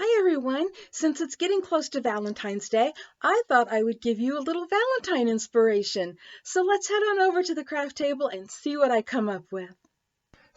Hi everyone! Since it's getting close to Valentine's Day, I thought I would give you a little Valentine inspiration. So let's head on over to the craft table and see what I come up with.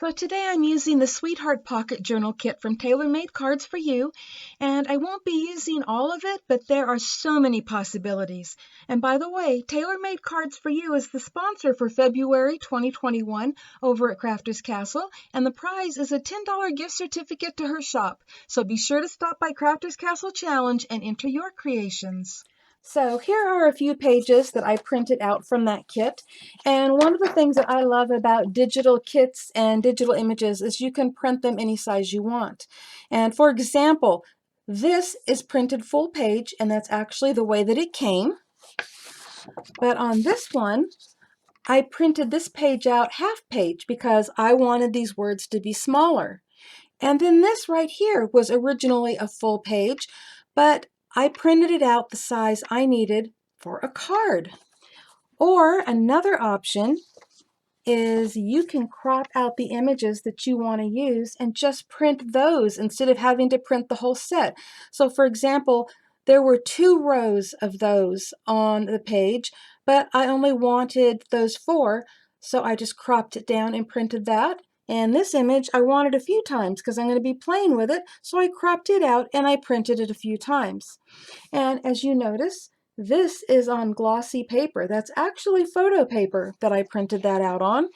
So today I'm using the Sweetheart Pocket Journal Kit from Tailor Made Cards for You, and I won't be using all of it, but there are so many possibilities. And by the way, Tailor Made Cards for You is the sponsor for February 2021 over at Crafters Castle, and the prize is a $10 gift certificate to her shop. So be sure to stop by Crafters Castle Challenge and enter your creations. So here are a few pages that I printed out from that kit. And one of the things that I love about digital kits and digital images is you can print them any size you want. And for example, this is printed full page, and that's actually the way that it came. But on this one, I printed this page out half page because I wanted these words to be smaller. And then this right here was originally a full page, but I printed it out the size I needed for a card. Or another option is you can crop out the images that you want to use and just print those instead of having to print the whole set. So for example, there were 2 rows of those on the page, but I only wanted those 4, so I just cropped it down and printed that. And this image I wanted a few times because I'm going to be playing with it, so I cropped it out and I printed it a few times. And as you notice, this is on glossy paper. That's actually photo paper that I printed that out on.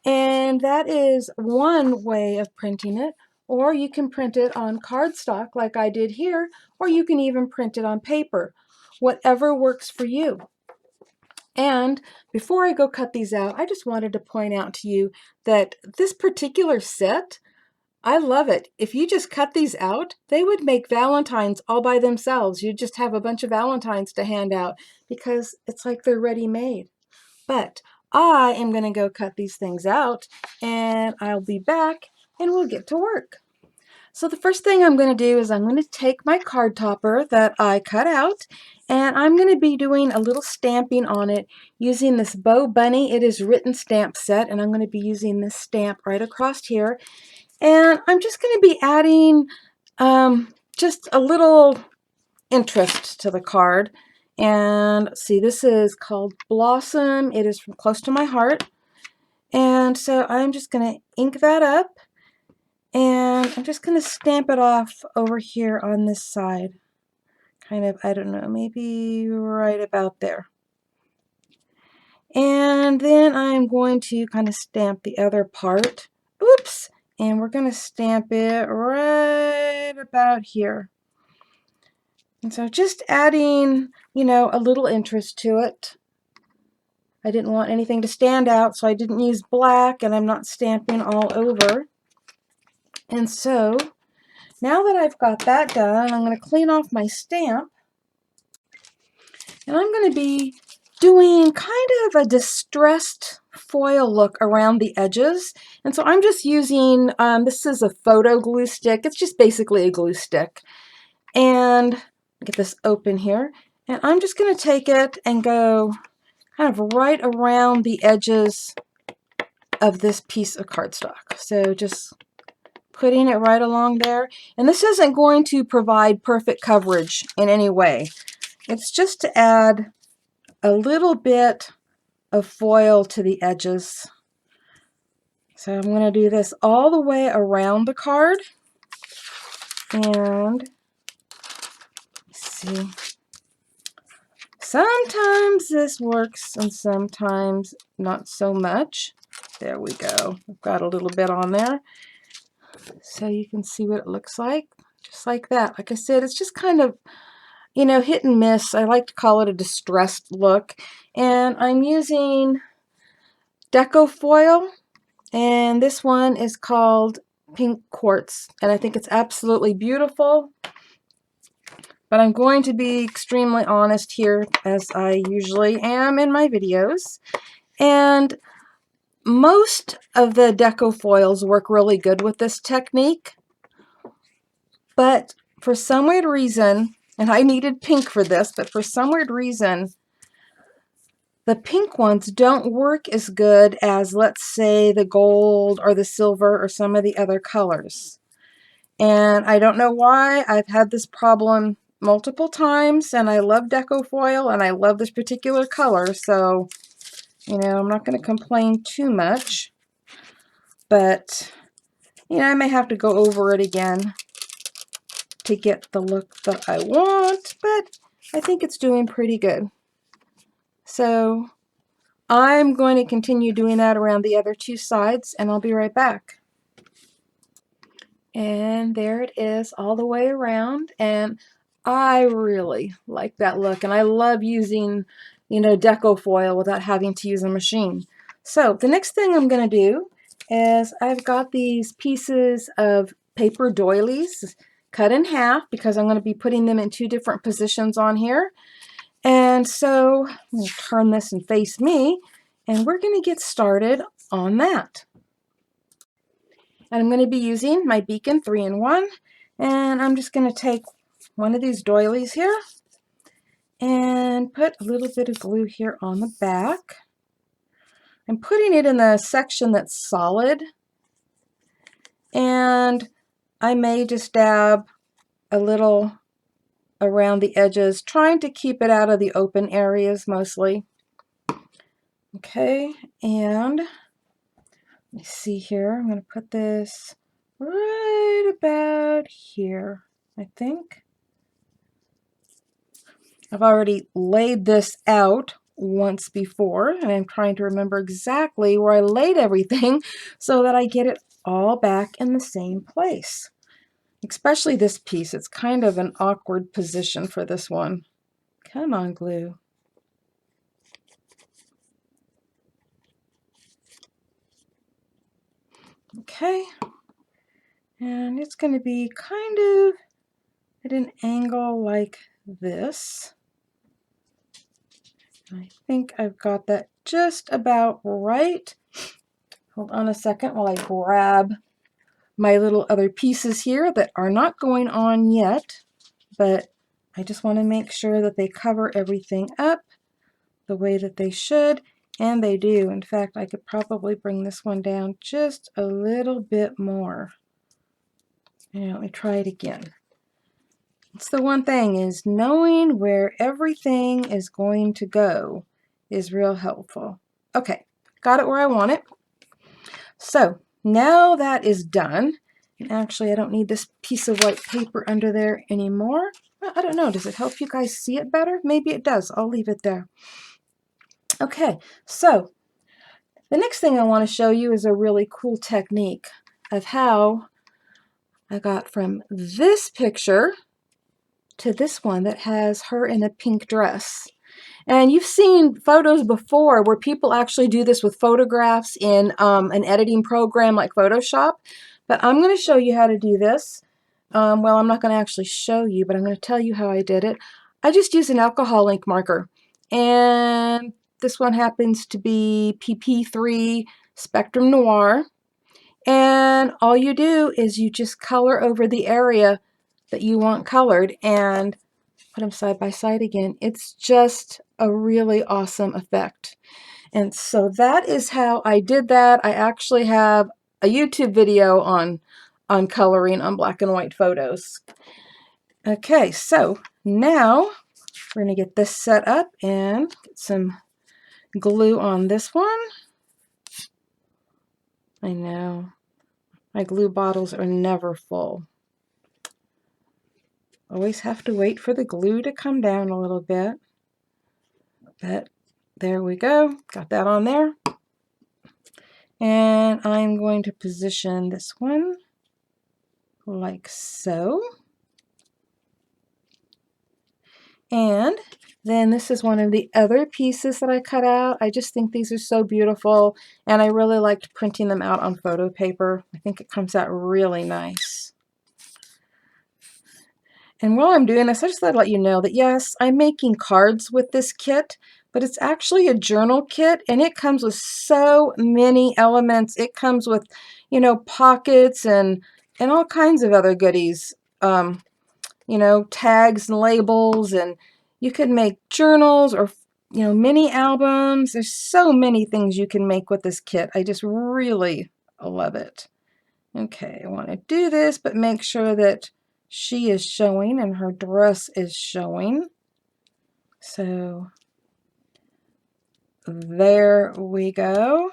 And that is one way of printing it. Or you can print it on cardstock like I did here, or you can even print it on paper. Whatever works for you. And before I go cut these out, I just wanted to point out to you that this particular set, I love it. If you just cut these out, they would make Valentines all by themselves. You just have a bunch of Valentines to hand out because it's like they're ready-made. But I am going to go cut these things out, and I'll be back and we'll get to work. So the first thing I'm going to do is I'm going to take my card topper that I cut out, and I'm going to be doing a little stamping on it using this Bow Bunny. It is written stamp set, and I'm going to be using this stamp right across here. And I'm just going to be adding just a little interest to the card. And see, this is called Blossom. It is from close to my heart. And so I'm just going to ink that up. And I'm just going to stamp it off over here on this side. Kind of, I don't know, maybe right about there. And then I'm going to kind of stamp the other part. Oops! And we're going to stamp it right about here. And so just adding, a little interest to it. I didn't want anything to stand out, so I didn't use black, and I'm not stamping all over. And so now that I've got that done, I'm going to clean off my stamp. And I'm going to be doing kind of a distressed foil look around the edges. And so I'm just using, this is a photo glue stick. It's just basically a glue stick. And get this open here. And I'm just going to take it and go kind of right around the edges of this piece of cardstock. So just putting it right along there. And this isn't going to provide perfect coverage in any way. It's just to add a little bit of foil to the edges. So I'm going to do this all the way around the card. And see, sometimes this works and sometimes not so much. There we go. I've got a little bit on there. So you can see what it looks like. Just like that. Like I said, it's just kind of, hit and miss. I like to call it a distressed look. And I'm using Deco Foil. And this one is called Pink Quartz. And I think it's absolutely beautiful. But I'm going to be extremely honest here, as I usually am in my videos. And most of the Deco foils work really good with this technique. But for some weird reason, and I needed pink for this, but for some weird reason, the pink ones don't work as good as, let's say, the gold or the silver or some of the other colors. And I don't know why. I've had this problem multiple times, and I love Deco Foil, and I love this particular color, so, you know, I'm not going to complain too much. But, you know, I may have to go over it again to get the look that I want, but I think it's doing pretty good. So I'm going to continue doing that around the other two sides, and I'll be right back. And there it is all the way around, and I really like that look, and I love using, you know, Deco Foil without having to use a machine. So the next thing I'm going to do is I've got these pieces of paper doilies cut in half because I'm going to be putting them in two different positions on here. And so I'm going to turn this and face me, and we're going to get started on that. And I'm going to be using my Beacon 3-in-1, and I'm just going to take one of these doilies here and put a little bit of glue here on the back. I'm putting it in the section that's solid, and I may just dab a little around the edges, trying to keep it out of the open areas mostly. Okay, and let me see here. I'm going to put this right about here, I think. I've already laid this out once before, and I'm trying to remember exactly where I laid everything so that I get it all back in the same place. Especially this piece. It's kind of an awkward position for this one. Come on, glue. Okay. And it's going to be kind of at an angle like this. I think I've got that just about right. Hold on a second while I grab my little other pieces here that are not going on yet, but I just want to make sure that they cover everything up the way that they should, and they do. In fact, I could probably bring this one down just a little bit more. And let me try it again. It's the one thing, is knowing where everything is going to go is real helpful. Okay, got it where I want it. So now that is done, and actually I don't need this piece of white paper under there anymore. Well, I don't know, does it help you guys see it better? Maybe it does. I'll leave it there. Okay, so the next thing I want to show you is a really cool technique of how I got from this picture to this one that has her in a pink dress. And you've seen photos before where people actually do this with photographs in an editing program like Photoshop. But I'm going to show you how to do this. Well, I'm not going to actually show you, but I'm going to tell you how I did it. I just used an alcohol ink marker. And this one happens to be PP3 Spectrum Noir. And all you do is you just color over the area that you want colored and put them side by side again. It's just a really awesome effect. And so that is how I did that. I actually have a YouTube video on coloring on black and white photos. Okay, so now we're going to get this set up and get some glue on this one. I know, my glue bottles are never full. Always have to wait for the glue to come down a little bit. But there we go, got that on there. And I'm going to position this one like so. And then this is one of the other pieces that I cut out. I just think these are so beautiful, and I really liked printing them out on photo paper. I think it comes out really nice. And while I'm doing this, I just thought I'd let you know that yes, I'm making cards with this kit, but it's actually a journal kit, and it comes with so many elements. It comes with, you know, pockets and all kinds of other goodies. You know, tags and labels, and you can make journals or, you know, mini albums. There's so many things you can make with this kit. I just really love it. Okay, I want to do this, but make sure that she is showing and her dress is showing. So there we go.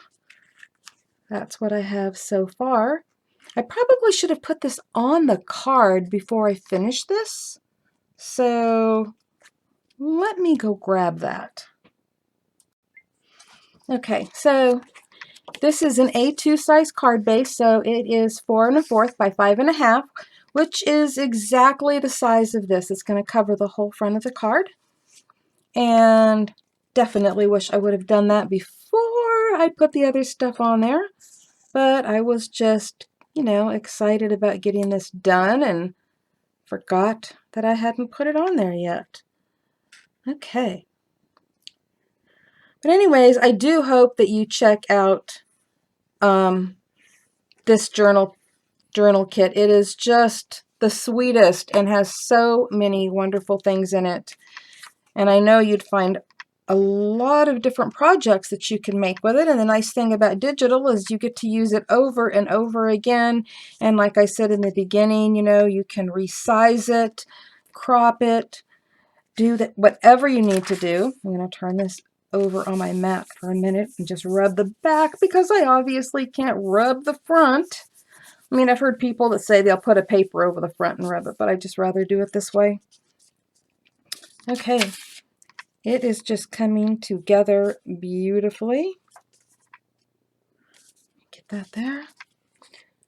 That's what I have so far. I probably should have put this on the card before I finish this. So let me go grab that. Okay, so this is an A2 size card base, so it is 4 1/4 by 5 1/2, which is exactly the size of this. It's going to cover the whole front of the card. And definitely wish I would have done that before I put the other stuff on there. But I was just, excited about getting this done and forgot that I hadn't put it on there yet. Okay. But anyways, I do hope that you check out this journal kit. It is just the sweetest and has so many wonderful things in it. And I know you'd find a lot of different projects that you can make with it. And the nice thing about digital is you get to use it over and over again. And like I said in the beginning, you can resize it, crop it, do that, whatever you need to do. I'm going to turn this over on my mat for a minute and just rub the back because I obviously can't rub the front. I mean, I've heard people that say they'll put a paper over the front and rub it, but I just rather do it this way. Okay, it is just coming together beautifully. Get that there.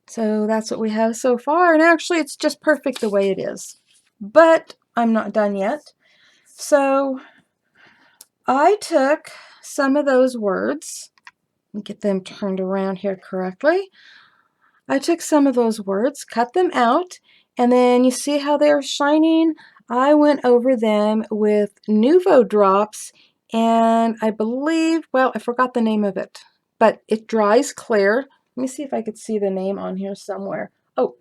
So that's what we have so far, and actually it's just perfect the way it is. But I'm not done yet. So I took some of those words, let me get them turned around here correctly. I took some of those words, cut them out, and then you see how they're shining? I went over them with Nuvo drops, and I believe, well, I forgot the name of it, but it dries clear. Let me see if I could see the name on here somewhere. Oh,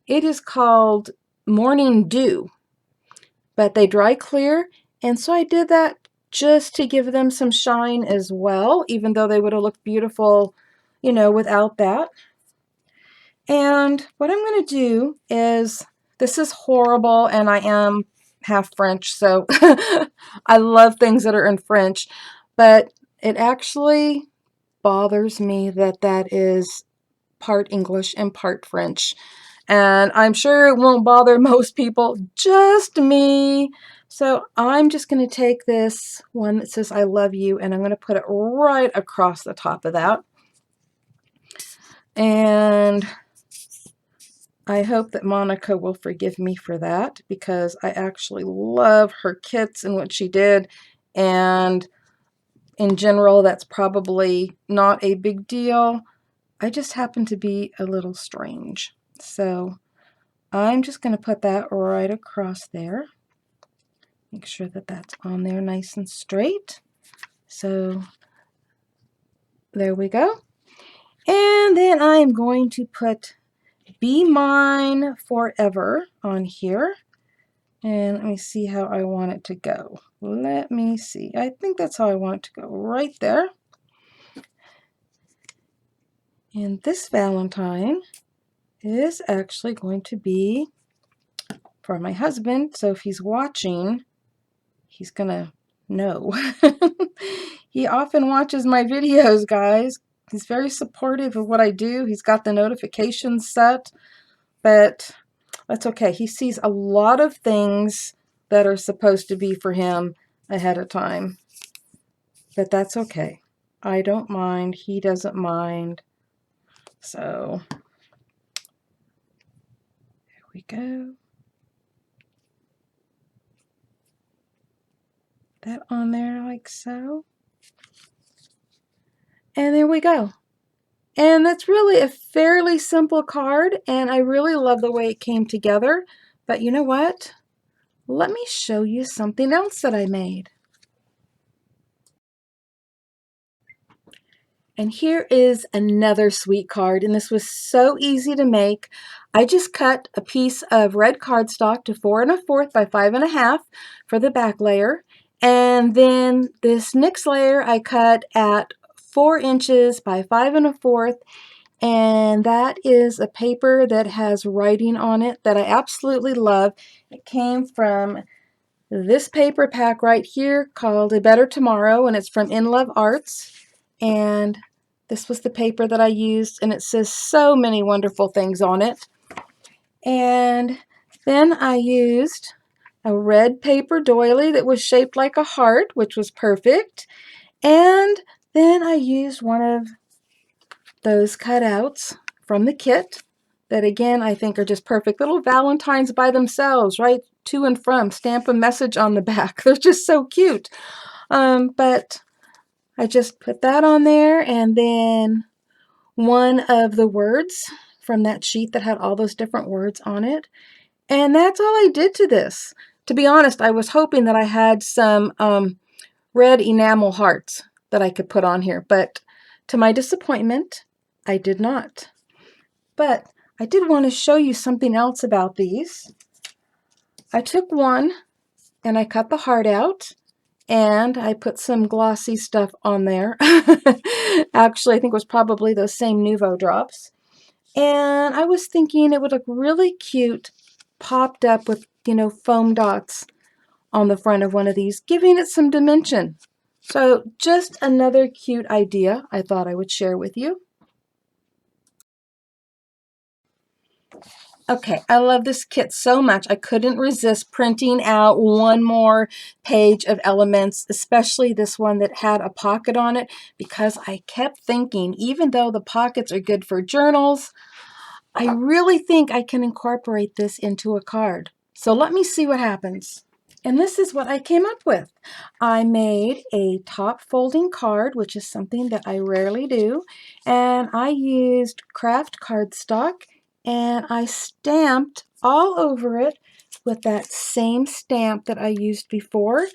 it is called Morning Dew, but they dry clear, and so I did that just to give them some shine as well, even though they would have looked beautiful, without that. And what I'm going to do is, this is horrible, and I am half French, so I love things that are in French, but it actually bothers me that that is part English and part French. And I'm sure it won't bother most people, just me. So I'm just going to take this one that says I love you, and I'm going to put it right across the top of that. And I hope that Monica will forgive me for that, because I actually love her kits and what she did, and in general that's probably not a big deal. I just happen to be a little strange. So I'm just going to put that right across there. Make sure that that's on there nice and straight. So there we go. And then I'm going to put Be Mine Forever on here. And let me see how I want it to go. Let me see. I think that's how I want it to go, right there. And this Valentine is actually going to be for my husband. So if he's watching, he's gonna know. He often watches my videos, guys. He's very supportive of what I do. He's got the notifications set, but that's okay. He sees a lot of things that are supposed to be for him ahead of time, but that's okay. I don't mind. He doesn't mind. So there we go. That on there like so. And there we go. And that's really a fairly simple card, and I really love the way it came together. But you know what? Let me show you something else that I made. And here is another sweet card, and this was so easy to make. I just cut a piece of red cardstock to 4 1/4 by 5 1/2 for the back layer, and then this next layer I cut at 4 inches by 5 1/4, and that is a paper that has writing on it that I absolutely love. It came from this paper pack right here called A Better Tomorrow, and it's from In Love Arts. And this was the paper that I used, and it says so many wonderful things on it. And then I used a red paper doily that was shaped like a heart, which was perfect. And then I used one of those cutouts from the kit that, again, I think are just perfect. Little Valentines by themselves, right? To and from. Stamp a message on the back. They're just so cute. But I just put that on there, and then one of the words from that sheet that had all those different words on it. And that's all I did to this. To be honest, I was hoping that I had some red enamel hearts that I could put on here, but to my disappointment, I did not. But I did want to show you something else about these. I took one and I cut the heart out, and I put some glossy stuff on there. Actually, I think it was probably those same Nuvo drops. And I was thinking it would look really cute popped up with, foam dots on the front of one of these, giving it some dimension. So just another cute idea I thought I would share with you. Okay, I love this kit so much. I couldn't resist printing out one more page of elements, especially this one that had a pocket on it, because I kept thinking, even though the pockets are good for journals, I really think I can incorporate this into a card. So let me see what happens. And this is what I came up with. I made a top folding card, which is something that I rarely do, and I used craft cardstock, and I stamped all over it with that same stamp that I used before,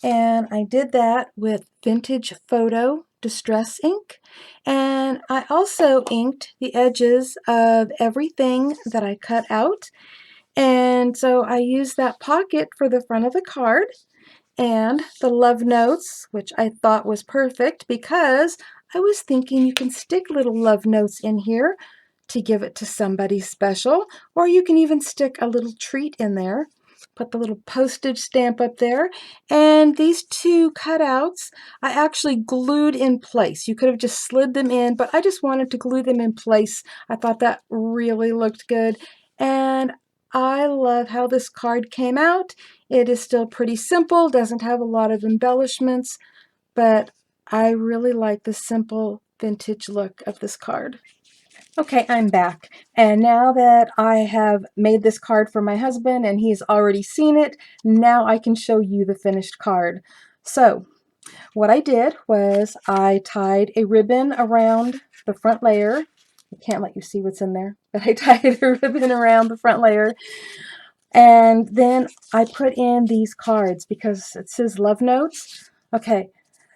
and I did that with Vintage Photo Distress ink, and I also inked the edges of everything that I cut out. And so I used that pocket for the front of the card, and the love notes, which I thought was perfect because I was thinking you can stick little love notes in here to give it to somebody special, or you can even stick a little treat in there. Put the little postage stamp up there. And these two cutouts I actually glued in place. You could have just slid them in, but I just wanted to glue them in place. I thought that really looked good. And I love how this card came out. It is still pretty simple, doesn't have a lot of embellishments, but I really like the simple vintage look of this card. Okay, I'm back. And now that I have made this card for my husband and he's already seen it, now I can show you the finished card. So what I did was I tied a ribbon around the front layer. I can't let you see what's in there, but I tied a ribbon around the front layer. And then I put in these cards because it says love notes. Okay,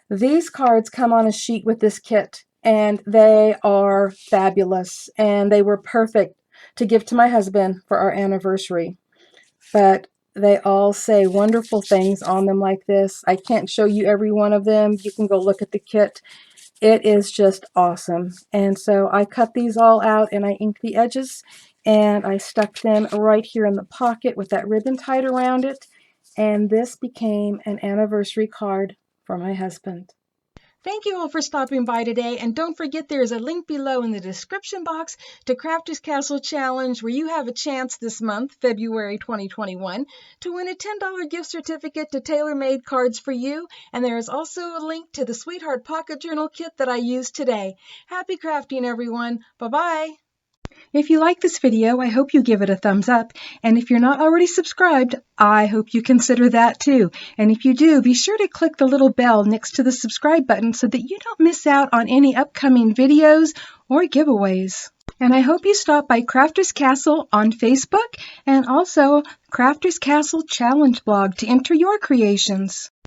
these cards come on a sheet with this kit, and they are fabulous, and they were perfect to give to my husband for our anniversary. But they all say wonderful things on them like this. I can't show you every one of them. You can go look at the kit. It is just awesome. And so I cut these all out and I inked the edges, and I stuck them right here in the pocket with that ribbon tied around it. And this became an anniversary card for my husband. Thank you all for stopping by today, and don't forget there is a link below in the description box to Crafters Castle Challenge, where you have a chance this month, February 2021, to win a $10 gift certificate to tailor-made cards for you, and there is also a link to the Sweetheart Pocket Journal kit that I used today. Happy crafting, everyone! Bye-bye! If you like this video, I hope you give it a thumbs up, and if you're not already subscribed, I hope you consider that too. And if you do, be sure to click the little bell next to the subscribe button so that you don't miss out on any upcoming videos or giveaways. And I hope you stop by Crafters Castle on Facebook and also Crafters Castle Challenge blog to enter your creations.